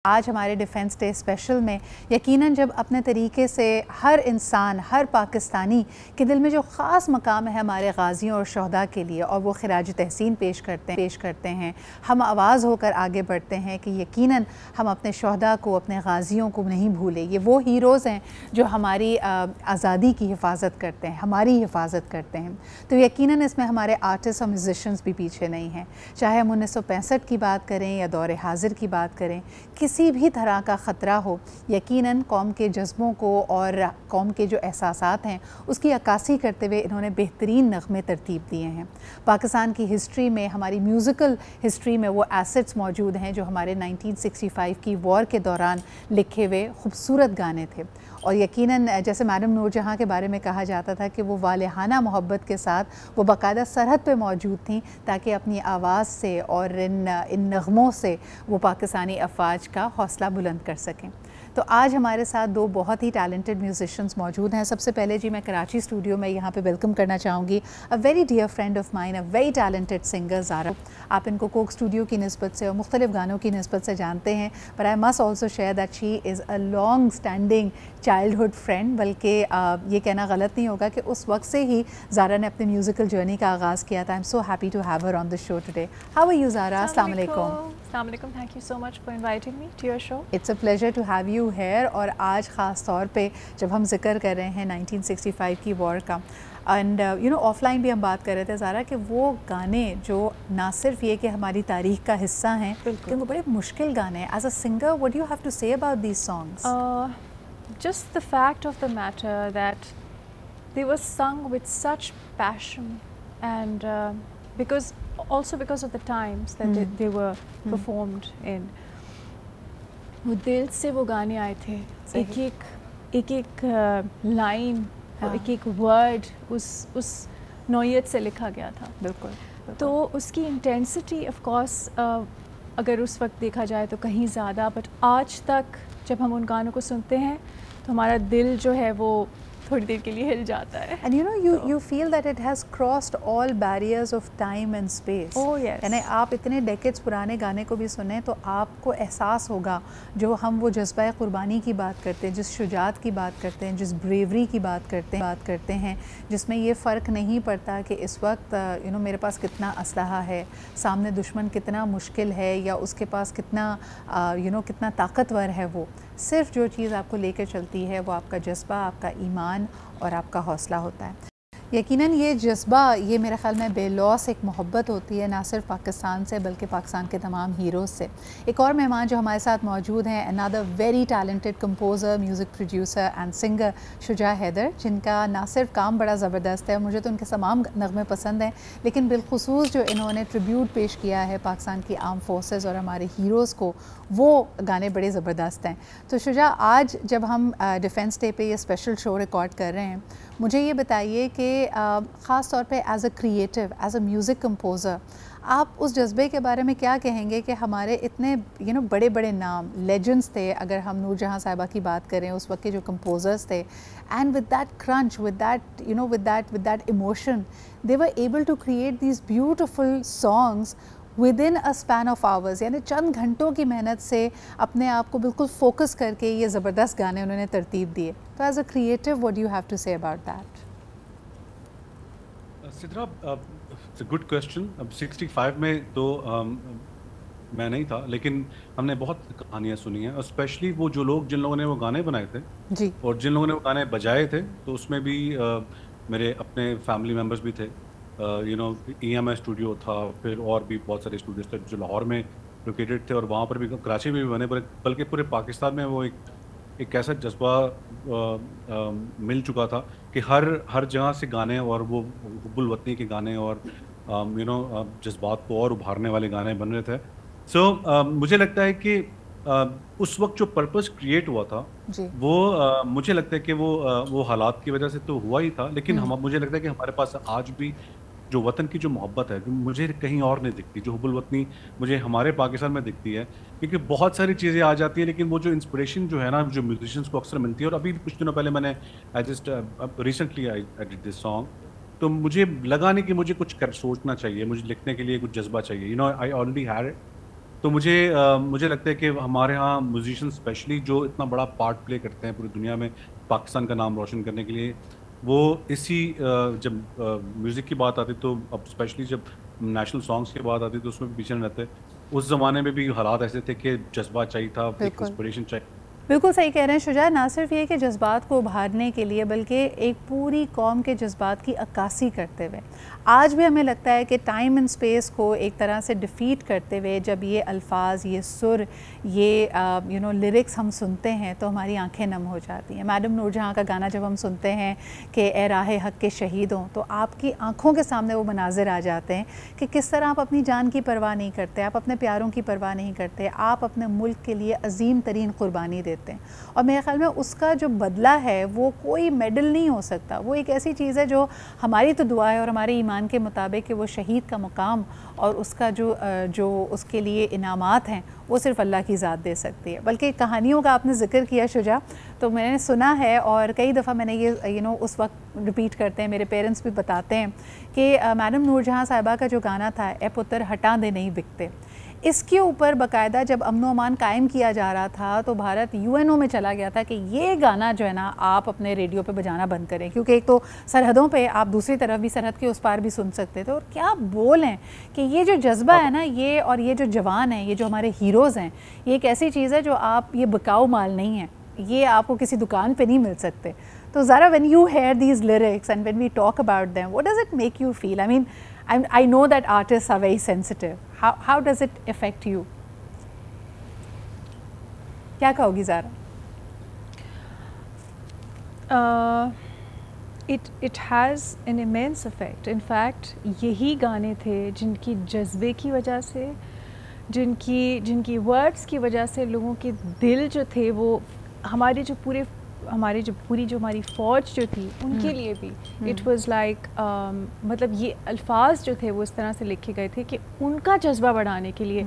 आज हमारे defence day special में यकीनन जब अपने तरीके से हर इंसान, हर पाकिस्तानी के दिल में जो ख़ास मकाम है हमारे गाज़ियों और शहदा के लिए, और वो खिराज तहसीन पेश करते हैं, हम आवाज़ होकर आगे बढ़ते हैं कि यकीनन हम अपने शहदा को, अपने गाज़ियों को नहीं भूलें। ये वो हीरोज़ हैं जो हमारी आज़ादी की हिफाजत करते हैं, हमारी हिफाजत करते हैं। तो यकीनन इसमें हमारे आर्टिस्ट और म्यूज़िशंस भी पीछे नहीं हैं। चाहे हम 1965 की बात करें या दौर हाजिर की बात करें, किसी भी तरह का ख़तरा हो, यकीनन कौम के जज्बों को और कौम के जो एहसासात हैं उसकी अक्कासी करते हुए इन्होंने बेहतरीन नग़्मे तरतीब दिए हैं। पाकिस्तान की हिस्ट्री में, हमारी म्यूज़िकल हिस्ट्री में वो एसेट्स मौजूद हैं जो हमारे 1965 की वॉर के दौरान लिखे हुए खूबसूरत गाने थे। और यकीनन जैसे मैडम नूरजहाँ के बारे में कहा जाता था कि वो वालेहाना मोहब्बत के साथ वो बाकायदा सरहद पे मौजूद थी ताकि अपनी आवाज़ से और इन नग़मों से वो पाकिस्तानी अफ़वाज का हौसला बुलंद कर सकें। तो आज हमारे साथ दो बहुत ही टैलेंटेड म्यूजिशियंस मौजूद हैं। सबसे पहले जी मैं कराची स्टूडियो में यहाँ पे वेलकम करना चाहूँगी a very dear friend of mine, a very talented singer Zara. आप इनको कोक स्टूडियो की निस्बत से और मुख्तलिफ गानों की निस्बत से जानते हैं, पर I must also share that she is a long standing childhood friend. बल्कि ये कहना गलत नहीं होगा कि उस वक्त से ही ज़ारा ने अपनी म्यूज़िकल जर्नी का आगाज़ किया था। I am so happy to have her on the show today. How are you Zara? अस्सलाम वालेकुम। Thank you so much for inviting me to your show. It's a pleasure to have you here. और आज ख़ास तौर पे जब हम जिक्र कर रहे हैं 1965 की वॉर का, एंड यू नो ऑफलाइन भी हम बात कर रहे थे ज़ारा कि वो गाने जो ना सिर्फ ये कि हमारी तारीख़ का हिस्सा हैं, लेकिन वो बड़े मुश्किल गाने हैं। As a singer what do you have to say about these songs? Just the fact of the matter that they were sung with such passion and because of the times that they were performed in. वो दिल से वो गाने आए थे, एक line, एक एक वर्ड उस नौयत से लिखा गया था। बिल्कुल। तो उसकी इंटेंसिटी ऑफ कोर्स अगर उस वक्त देखा जाए तो कहीं ज़्यादा, बट आज तक जब हम उन गानों को सुनते हैं तो हमारा दिल जो है वो थोड़ी देर के लिए हिल जाता है। And you feel that it has crossed all barriers of time and space. Oh yes. यानी आप इतने डेकेड्स पुराने गाने को भी सुने तो आपको एहसास होगा जो हम वो जज्बा कुर्बानी की बात करते हैं, जिस शुजात की बात करते हैं, जिस ब्रेवरी की बात करते हैं, जिसमें ये फ़र्क नहीं पड़ता कि इस वक्त मेरे पास कितना असलहा है, सामने दुश्मन कितना मुश्किल है या उसके पास कितना कितना ताकतवर है। वो सिर्फ जो चीज़ आपको लेकर चलती है वो आपका जज्बा, आपका ईमान और आपका हौसला होता है। यकीनन ये जज्बा, ये मेरे ख़्याल में बेलौस एक मोहब्बत होती है, ना सिर्फ पाकिस्तान से बल्कि पाकिस्तान के तमाम हीरोज़ से। एक और मेहमान जो हमारे साथ मौजूद हैं, another very talented composer, music producer and singer Shuja Haider, जिनका ना सिर्फ काम बड़ा ज़बरदस्त है, मुझे तो उनके तमाम नग़मे पसंद हैं, लेकिन बिलखुसूस जो इन्होंने ट्रिब्यूट पेश किया है पाकिस्तान की आर्म फोर्सेस और हमारे हीरोज़ को, वो गाने बड़े ज़बरदस्त हैं। तो शुजा, आज जब हम डिफेंस डे पे ये स्पेशल शो रिकॉर्ड कर रहे हैं, मुझे ये बताइए कि ख़ास तौर पे as a creative, as a music composer, आप उस जज्बे के बारे में क्या कहेंगे कि हमारे इतने बड़े बड़े नाम, लेजेंड्स थे, अगर हम नूरजहाँ साहिबा की बात करें, उस वक्त के जो कंपोज़र्स थे, and with that crunch, with that emotion, they were able to create these beautiful songs within a span of hours. यानी चंद घंटों की मेहनत से अपने आप को बिल्कुल फोकस करके ये ज़बरदस्त गाने उन्होंने तरतीब दिए। तो as a creative what do you have to say about that? Sidra, it's a good question. अब 65 में तो मैं नहीं था, लेकिन हमने बहुत कहानियाँ सुनी हैं, और स्पेशली वो जो लोग, जिन लोगों ने वो गाने बनाए थे जी, और जिन लोगों ने वो गाने बजाए थे, तो उसमें भी मेरे अपने फैमिली मेम्बर्स भी थे। EMI स्टूडियो था, फिर और भी बहुत सारे स्टूडियोज थे जो लाहौर में लोकेटेड थे, और वहाँ पर भी, कराची में भी बने, बल्कि पूरे पाकिस्तान में वो एक ऐसा जज्बा मिल चुका था कि हर जगह से गाने, और वो हुब्बुल वतनी के गाने और जज्बात को और उभारने वाले गाने बन रहे थे। सो मुझे लगता है कि उस वक्त जो पर्पस क्रिएट हुआ था वो मुझे लगता है कि वो हालात की वजह से तो हुआ ही था, लेकिन मुझे लगता है कि हमारे पास आज भी जो वतन की जो मोहब्बत है, जो मुझे कहीं और नहीं दिखती, जो हुब्बुल वतनी मुझे हमारे पाकिस्तान में दिखती है, क्योंकि बहुत सारी चीज़ें आ जाती हैं, लेकिन वो जो इंस्पिरेशन जो है ना, जो म्यूजिशियंस को अक्सर मिलती है। और अभी कुछ दिनों पहले मैंने recently I did this song, तो मुझे लगा नहीं कि मुझे कुछ कर सोचना चाहिए, मुझे लिखने के लिए कुछ जज्बा चाहिए। आई ऑलरेडी हैड इट, तो मुझे लगता है कि हमारे यहाँ म्यूजिशियन स्पेशली जो इतना बड़ा पार्ट प्ले करते हैं पूरी दुनिया में पाकिस्तान का नाम रोशन करने के लिए, वो इसी जब म्यूज़िक की बात आती तो अब स्पेशली जब नेशनल सॉन्ग्स की बात आती तो उसमें भी पीछे नहीं रहते। उस ज़माने में भी हालात ऐसे थे कि जज्बा चाहिए था, एक इंस्पिरेशन चाहिए। बिल्कुल सही कह रहे हैं शुजा, ना सिर्फ ये कि जज्बात को उभारने के लिए बल्कि एक पूरी कौम के जज्बात की अक्कासी करते हुए आज भी हमें लगता है कि टाइम एंड स्पेस को एक तरह से डिफ़ीट करते हुए जब ये अल्फाज, ये सुर, ये लिरिक्स हम सुनते हैं तो हमारी आंखें नम हो जाती हैं। मैडम नूरजहां का गाना जब हम सुनते हैं कि ए राहे हक के शहीदों, तो आपकी आंखों के सामने वो मनाजिर आ जाते हैं कि किस तरह आप अपनी जान की परवाह नहीं करते, आप अपने प्यारों की परवाह नहीं करते, आप अपने मुल्क के लिए अजीम तरीन कुर्बानी देते हैं। और मेरे ख्याल में उसका जो बदला है वो कोई मेडल नहीं हो सकता, वो एक ऐसी चीज़ है जो हमारी तो दुआ है और हमारे ईमान के मुताबिक कि वो शहीद का मुकाम और उसका जो उसके लिए इनामात हैं वो सिर्फ अल्लाह की ज़ात दे सकती है। बल्कि कहानियों का आपने ज़िक्र किया शुजा, तो मैंने सुना है और कई दफ़ा मैंने ये उस वक्त रिपीट करते हैं, मेरे पेरेंट्स भी बताते हैं कि मैडम नूरजहां साहिबा का जो गाना था ए पुत्र हटा दे नहीं बिकते, इसके ऊपर बाकायदा जब अमन अमान कायम किया जा रहा था तो भारत यूएनओ में चला गया था कि ये गाना जो है ना आप अपने रेडियो पे बजाना बंद करें, क्योंकि एक तो सरहदों पे आप दूसरी तरफ भी, सरहद के उस पार भी सुन सकते थे। और क्या बोल हैं कि ये जो जज्बा है ना, ये और ये जो जवान हैं, ये जो हमारे हीरोज़ हैं, ये एक ऐसी चीज़ है जो आप, ये बिकाऊ माल नहीं है, ये आपको किसी दुकान पर नहीं मिल सकते। तो ज़रा when you hear these lyrics and when we talk about them, what does it make you feel? I mean I know that artists are very sensitive. How does it affect you? क्या कहोगी Zaara? It has an immense effect. In fact, यही गाने थे जिनकी जज्बे की वजह से, जिनकी वर्ड्स की वजह से लोगों के दिल जो थे वो हमारी जो हमारी फ़ौज जो थी उनके लिए भी इट वाज लाइक मतलब ये अल्फाज जो थे वो इस तरह से लिखे गए थे कि उनका जज्बा बढ़ाने के लिए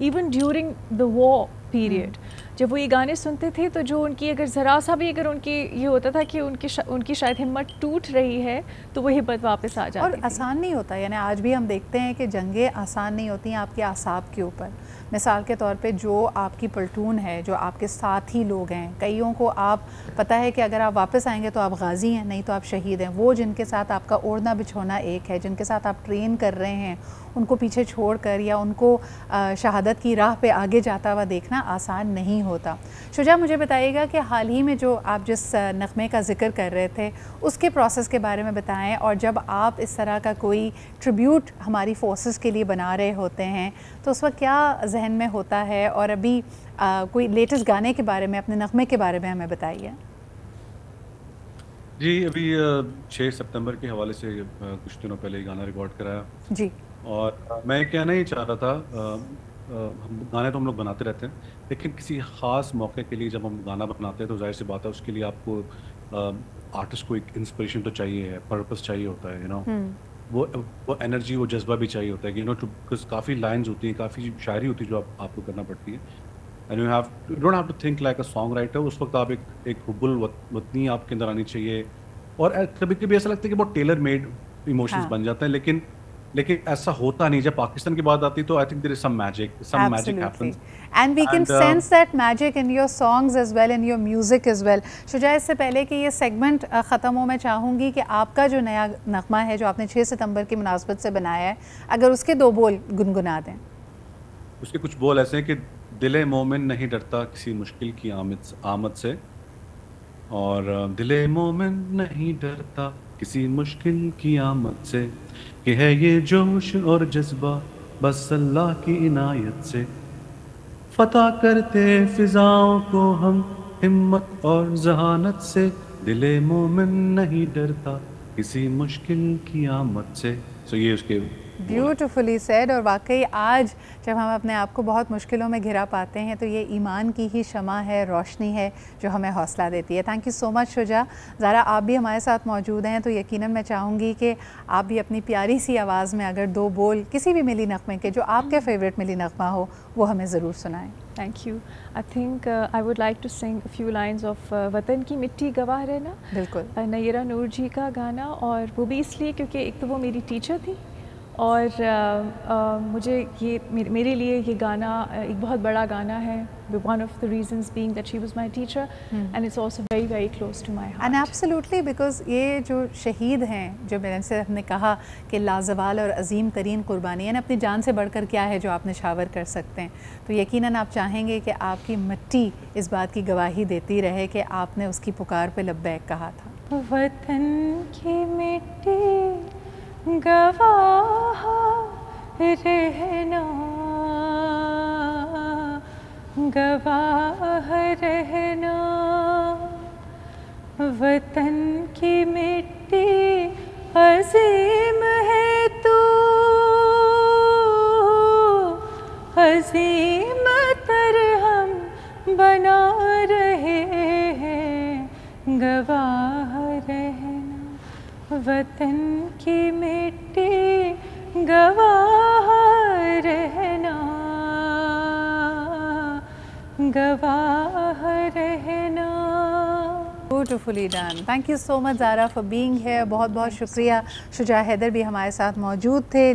even during the war period जब वो ये गाने सुनते थे तो जो उनकी अगर ज़रा सा भी अगर उनकी ये होता था कि उनकी शायद हिम्मत टूट रही है तो वो हिम्मत वापस आ जाती और आसान नहीं होता। यानी आज भी हम देखते हैं कि जंगें आसान नहीं होती हैं आपके आसाब के ऊपर। मिसाल के तौर पे जो आपकी प्लटून है, जो आपके साथ ही लोग हैं, कईयों को आप पता है कि अगर आप वापस आएंगे तो आप गाजी हैं, नहीं तो आप शहीद हैं। वो जिनके साथ आपका ओढ़ना बिछोना एक है, जिनके साथ आप ट्रेन कर रहे हैं, उनको पीछे छोड़कर या उनको शहादत की राह पे आगे जाता हुआ देखना आसान नहीं होता। शुजा, मुझे बताइएगा कि हाल ही में जो आप जिस नग़मे का ज़िक्र कर रहे थे उसके प्रोसेस के बारे में बताएं, और जब आप इस तरह का कोई ट्रिब्यूट हमारी फोर्सेस के लिए बना रहे होते हैं तो उस वक्त क्या जहन में होता है, और अभी कोई लेटेस्ट गाने के बारे में, अपने नग़मे के बारे में हमें बताइए। जी, अभी 6 सितंबर के हवाले से कुछ दिनों पहले ही गाना रिकॉर्ड कराया जी, और मैं कहना ही चाह रहा था, हम गाने तो हम लोग बनाते रहते हैं, लेकिन किसी ख़ास मौके के लिए जब हम गाना बनाते हैं तो जाहिर सी बात है उसके लिए आपको आर्टिस्ट को एक इंस्पिरेशन तो चाहिए है, पर्पस चाहिए होता है, वो एनर्जी, वो जज्बा भी चाहिए होता है कि बिकॉज काफ़ी लाइन्स होती हैं, काफ़ी शायरी होती है जो आपको करना पड़ती है, and you don't have to think like a song writer. उस वक्त आप एक हुब्बुल वतनी आपके अंदर आनी चाहिए, और कभी कभी ऐसा लगता है कि बहुत टेलर मेड इमोशंस बन जाते हैं, लेकिन ऐसा होता नहीं। जब पाकिस्तान की बात आती है तो I think there is some magic happens, and we can sense that magic in your songs as well, in your music as well. Shuja, इससे पहले कि ये सेगमेंट ख़त्म हो, मैं चाहूँगी कि आपका जो नया नग़मा है जो आपने 6 सितंबर की मुनासबत से बनाया है, अगर उसके 2 बोल गुनगुना दें। उसके कुछ बोल ऐसे हैं कि दिले मोमिन नहीं डरता किसी मुश्किल की आमद से, और दिले मोमिन नहीं डरता किसी मुश्किल की आमद से, कि है ये जोश और जज्बा बस अल्लाह की इनायत से, फतह करते फिजाओं को हम हिम्मत और जहानत से, दिले मोमिन नहीं डरता किसी मुश्किल की आमद से। सो ये उसके ब्यूटिफुली सेड। और वाकई आज जब हम अपने आप को बहुत मुश्किलों में घिरा पाते हैं तो ये ईमान की ही शमा है, रोशनी है जो हमें हौसला देती है। Thank you so much Shuja. Zara, आप भी हमारे साथ मौजूद हैं तो यकीनन मैं चाहूँगी कि आप भी अपनी प्यारी सी आवाज़ में अगर 2 बोल किसी भी मिली नग़मे के जो आपके फेवरेट मिली नग़मा हो वो हमें ज़रूर सुनाएं। Thank you. I think I would like to sing a few lines of वतन की मिट्टी गवाह रहना, बिल्कुल, नयरा नूर जी का गाना, और वो भी इसलिए क्योंकि एक तो वो मेरी टीचर थी और मुझे ये मेरे लिए ये गाना एक बहुत बड़ा गाना है. One of the reasons being that she was my teacher, and it's also very very close to my heart. And absolutely, because ये जो शहीद हैं, जो मैंने से हमने कहा कि लाजवाल और अजीम तरीन कुर्बानी है, अपनी जान से बढ़कर क्या है जो आप निछावर कर सकते हैं, तो यकीनन आप चाहेंगे कि आपकी मिट्टी इस बात की गवाही देती रहे कि आपने उसकी पुकार पे लब्बैक कहा था. वतन की मिट्टी गवाह रहना, गवाह रहना, वतन की मिट्टी अजीम है तू, अजीम तर हम बना रहे हैं, गवाह रहना, वतन की मिट्टी गवाह रहना, गवाह रहना. Beautifully done. Thank you so much Zara for being here. बहुत बहुत शुक्रिया. शुजा हैदर भी हमारे साथ मौजूद थे.